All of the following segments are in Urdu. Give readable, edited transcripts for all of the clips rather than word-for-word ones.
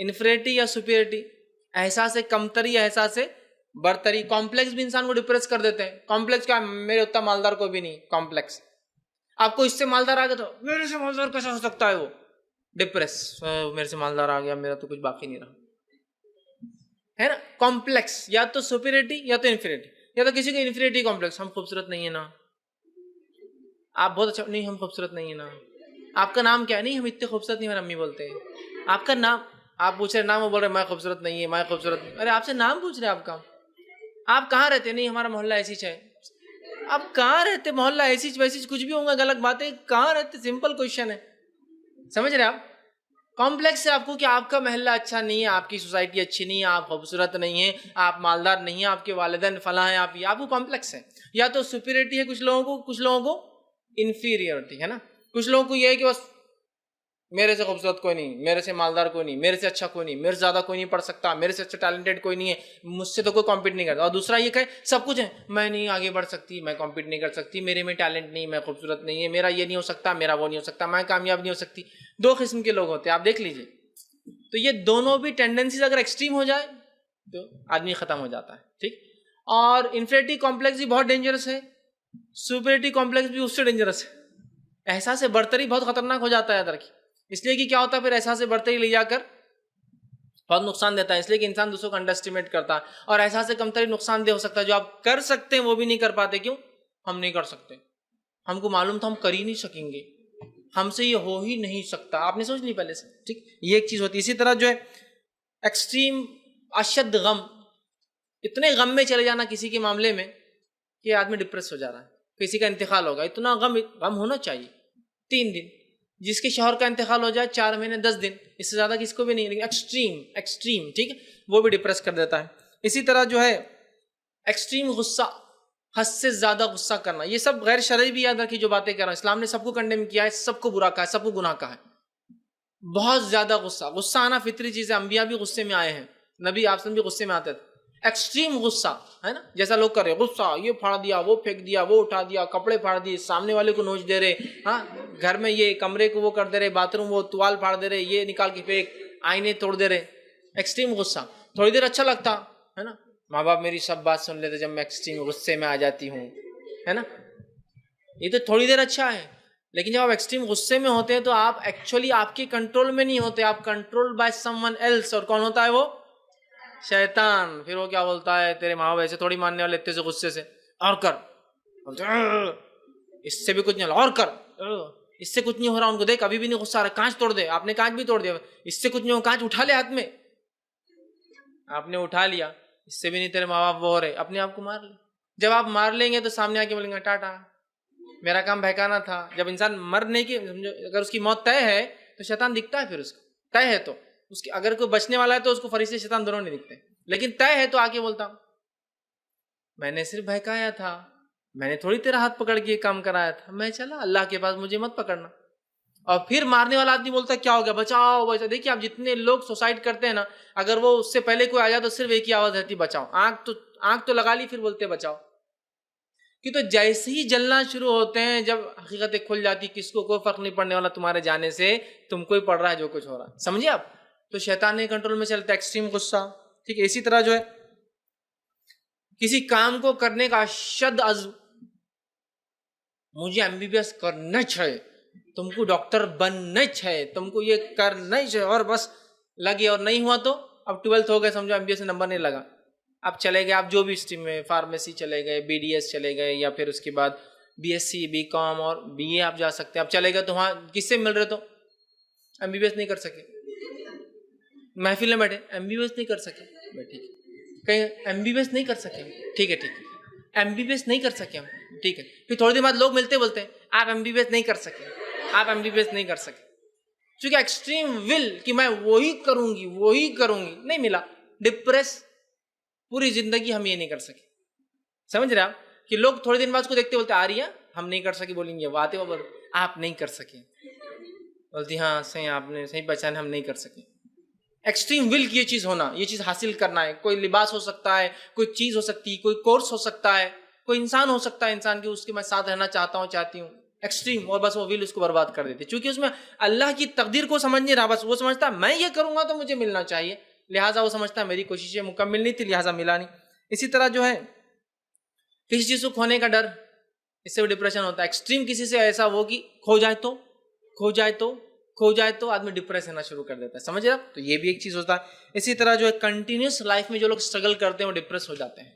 انفریٹی یا سپیریٹی، احساس کمتری یا احساس برتری. کمپلیکس بھی انسان کو ڈپریس کر دیتے ہیں. کمپلیکس کیا؟ میرے اتنا مالدار کوئی بھی نہیں. کمپلیکس آپ کو اس سے مالدار آ گیا تو میرے سے مالدار کیسا ہو سکتا ہے، وہ ڈپریس، میرے سے مالدار آ گیا، میرا تو کچھ باقی نہیں رہا، ہے نا. کمپلیکس یا تو سپیریٹی یا تو انفیریٹی. یا تو کسی کو انفیریٹی کمپلیکس، ہم خوبصورت نہیں ہے نا، آپ بہت اچھا نہیں، ہم خوبصورت نہیں ہے نا. آپ کا نام کیا ہے؟ نہیں ہم اتنے خوبصورت نہیں، میری امی بولتے ہیں. آپ کا نام، آپ پوچھ رہے نام، وہ بول رہے میں خوبصورت نہیں ہے، میں خوبصورت نہیں. ارے آپ سے نام پوچھ رہے آپ کا، آپ کہاں رہتے؟ نہیں ہمارا محلہ ایسی ہے. آپ کہاں رہتے؟ محلہ ایسی ویسی کچھ بھی ہوگا، غلط بات ہے. کہاں رہتے؟ سمپل کوشچن ہے. سمجھ رہے آپ؟ کمپلیکس ہے آپ کو کہ آپ کا محلہ اچھا نہیں ہے، آپ کی سوسائٹی اچھی نہیں ہے، آپ خوبصورت نہیں ہیں، آپ مالدار نہیں ہیں، آپ کے والدین فلاں ہیں، آپ کو کمپلیکس ہے. یا تو سپیریٹی ہے کچھ لوگوں کو، کچھ لوگوں کو انفیریئرٹی ہے نا. کچھ لوگوں کو یہ ہے کہ بس میرے سے خوبصورت کوئی نہیں، میرے سے مالدار کوئی نہیں، میرے سے اچھا کوئی نہیں، میرے سے زیادہ کوئی نہیں پڑھ سکتا، میرے سے اچھا ٹیلنٹڈ کوئی نہیں ہے، مجھ سے تو کوئی کمپیٹ نہیں کرتا. اور دوسرا یہ کہ سب کچھ ہے، میں نہیں آگے بڑھ سکتی، میں کمپیٹ نہیں کر سکتی، میرے میں ٹیلنٹ نہیں، میں خوبصورت نہیں ہے، میرا یہ نہیں ہو سکتا، میرا وہ نہیں ہو سکتا، میں کامیاب نہیں ہو سکتی. دو قسم کے لوگ ہوتے ہیں، آپ دیکھ لیجئے. تو یہ دونوں بھی ٹینڈنسیز اگر ایکسٹریم ہو جائے تو آدمی ختم ہو جاتا ہے. ٹھیک. اور انفیریٹی کمپلیکس بھی بہت ڈینجرس ہے، سپیریٹی کمپلیکس بھی اس سے ڈینجرس ہے. احساس برتری بہت خطرناک ہو جاتا ہے درکی، اس لیے کہ کیا ہوتا ہے پھر احساس برتری لے جا کر بہت نقصان دیتا ہے. اس لیے کہ انسان دوسروں کو انڈر اسٹیمیٹ کرتا ہے. اور احساس کمتری نقصان دہ ہو سکتا ہے، جو آپ کر سکتے ہیں وہ بھی نہیں کر پاتے. کیوں؟ ہم نہیں کر سکتے، ہم کو معلوم تھا ہم کر ہی نہیں سکیں گے، ہم سے یہ ہو ہی نہیں سکتا. آپ نے سوچ لی پہلے سے. ٹھیک، یہ ایک چیز ہوتی ہے. اسی طرح جو ہے ایکسٹریم اشد غم، اتنے غم میں چلے جانا کسی کے معاملے میں کہ آدمی ڈپریس ہو جا رہا ہے، کسی کا انتقال ہوگا، اتنا غم ہونا چاہیے 3 دن. جس کے شوہر کا انتقال ہو جائے 4 مہینے 10 دن، اس سے زیادہ کسی کو بھی نہیں. لیکن ایکسٹریم ٹھیک ہے، وہ بھی ڈپریس کر دیتا ہے. اسی طرح جو ہے ایکسٹریم غصہ، حد سے زیادہ غصہ کرنا، یہ سب غیر شرعی بھی یاد رکھی جو باتیں کر رہا ہوں. اسلام نے سب کو کنڈیم کیا ہے، سب کو برا کہا ہے، سب کو گناہ کہا ہے. بہت زیادہ غصہ آنا فطری چیز ہے. انبیاء بھی غصے میں آئے ہیں، نبی آپ بھی غصے میں آتے تھے. ایکسٹریم غصہ ہے نا، جیسا لوگ کر رہے، غصہ یہ پھاڑ دیا، وہ پھینک دیا، وہ اٹھا دیا، کپڑے پھاڑ دیے، سامنے والے کو نوچ دے رہے، ہاں گھر میں یہ کمرے کو وہ کر دے رہے، باتھ روم وہ توال پھاڑ دے رہے، یہ نکال کے پھینک، آئینے توڑ دے رہے. ایکسٹریم غصہ تھوڑی دیر اچھا لگتا ہے نا، ماں باپ میری سب بات سن لیتے جب میں ایکسٹریم غصے میں آ جاتی ہوں، ہے نا، یہ تو تھوڑی دیر اچھا ہے. لیکن جب آپ ایکسٹریم غصے میں ہوتے ہیں تو آپ ایکچولی آپ کے کنٹرول میں نہیں ہوتے، آپ control by someone else. اور کون ہوتا ہے وہ؟ شیطان. پھر وہ کیا بولتا ہے، تیرے ماں باپ ایسے تھوڑی ماننے والے اتنے سے غصے سے، اور کر، اس سے بھی کچھ نہیں ہو رہا، اور کر، اس سے کچھ نہیں ہو رہا. ان کو دیکھ ابھی بھی نہیں غصہ آ رہا، کانچ توڑ دے. آپ نے کانچ بھی توڑ دیا، اس سے کچھ نہیں ہو، کانچ اٹھا لے ہاتھ میں، آپ نے اٹھا لیا، اس سے بھی نہیں تیرے ماں باپ وہ ہو رہے، اپنے آپ کو مار لے. جب آپ مار لیں گے تو سامنے آ کے بولیں گے ٹاٹا، میرا کام بہکانا تھا. جب انسان مرنے کی، اگر اس کی موت طے ہے تو شیطان دکھتا ہے، پھر اس کو طے ہے تو اس کی، اگر کوئی بچنے والا ہے تو اس کو فرشتے شیطان دونوں نہیں دکھتے. لیکن طے ہے تو آ کے بولتا میں نے صرف بہکایا تھا، میں نے تھوڑی تیرا ہاتھ پکڑ کے کام کرایا تھا، میں چلا اللہ کے پاس، مجھے مت پکڑنا. اور پھر مارنے والا آدمی بولتا ہے کیا ہو گیا، بچاؤ بچاؤ. دیکھیے آپ جتنے لوگ سوسائڈ کرتے ہیں نا، اگر وہ اس سے پہلے کوئی آ جائے تو صرف ایک ہی آواز رہتی، بچاؤ. آنکھ تو لگا لی، پھر بولتے بچاؤ. کہ تو جیسے ہی جلنا شروع ہوتے ہیں، جب حقیقتیں کھل جاتی، کس کو کوئی فرق نہیں پڑنے والا تمہارے جانے سے، تم کو ہی پڑ رہا ہے جو کچھ ہو رہا ہے. سمجھے آپ؟ تو شیطان نے کنٹرول میں چلتا ہے ایکسٹریم غصہ. ٹھیک ہے. اسی طرح جو ہے کسی کام کو کرنے کا شد عزم، مجھے MBBS کرنا چاہیے، تم کو ڈاکٹر بننا چاہیے، تم کو یہ کرنا چاہیے، اور بس لگے. اور نہیں ہوا تو اب 12th ہو گئے، سمجھو MBBS سے نمبر نہیں لگا، اب چلے گئے آپ جو بھی اسٹریم میں، فارمیسی چلے گئے، BDS چلے گئے، یا پھر اس کے بعد BSc BCom اور BA آپ جا سکتے ہیں. اب چلے گئے تو وہاں کس سے مل رہے، تو MBBS نہیں کر سکے، محفل میں بیٹھے MBBS نہیں کر سکے، ٹھیک ہے، کہیں MBBS نہیں کر سکے، ٹھیک ہے ٹھیک ہے، MBBS نہیں کر سکے ہم، ٹھیک ہے. پھر تھوڑی دیر بعد لوگ ملتے بولتے ہیں آپ MBBS نہیں کر سکے، آپ MBBS نہیں کر سکے. چونکہ ایکسٹریم ول کہ میں وہی کروں گی، نہیں ملا، ڈپریس. پوری زندگی ہم یہ نہیں کر سکے. سمجھ رہے آپ کہ لوگ تھوڑے دن بعد اس کو دیکھتے بولتے آ رہی ہے، ہم نہیں کر سکے، بولیں گے وہ آتے وہ آپ نہیں کر سکے، بولتی ہاں صحیح، آپ نے صحیح پہچانا، ہم نہیں کر سکے. ایکسٹریم ول کی یہ چیز ہونا، یہ چیز حاصل کرنا ہے. کوئی لباس ہو سکتا ہے، کوئی چیز ہو سکتی ہے، کوئی کورس ہو سکتا ہے، کوئی انسان ہو سکتا ہے، انسان کی اس کے میں ساتھ رہنا چاہتا ہوں، چاہتی ہوں. ایکسٹریم، اور بس وہ ول اس کو برباد کر دیتے، چونکہ اس میں اللہ کی تقدیر کو سمجھ نہیں رہا، بس وہ سمجھتا ہے میں یہ کروں گا تو مجھے ملنا چاہیے، لہٰذا وہ سمجھتا ہے میری کوششیں مکمل نہیں تھی لہٰذا ملا نہیں۔ اسی طرح جو ہے کسی چیز کو کھونے کا ڈر، اس سے بھی ڈپریشن ہوتا ہے۔ ایکسٹریم کسی سے ایسا وہ کہ کھو جائے تو آدمی ڈپریس ہونا شروع کر دیتا ہے، سمجھ رہے آپ؟ تو یہ بھی ایک چیز ہوتا ہے۔ اسی طرح جو ہے کنٹینیوس لائف میں جو لوگ اسٹرگل کرتے ہیں وہ ڈپریس ہو جاتے ہیں۔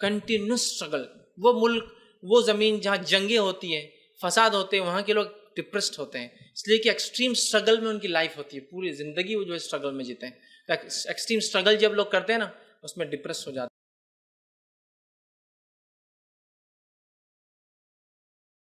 کنٹینیوس اسٹرگل، وہ ملک، وہ زمین جہاں جنگیں ہوتی ہیں، فساد ہوتے ہیں، وہاں کے لوگ ڈپریسڈ ہوتے ہیں، اس لیے کہ ایکسٹریم اسٹرگل میں ان کی لائف ہوتی ہے، پوری زندگی وہ جو ہے اسٹرگل میں جیتے ہیں۔ ایکسٹریم اسٹرگل جب لوگ کرتے ہیں نا اس میں ڈپریس ہو جاتے ہیں۔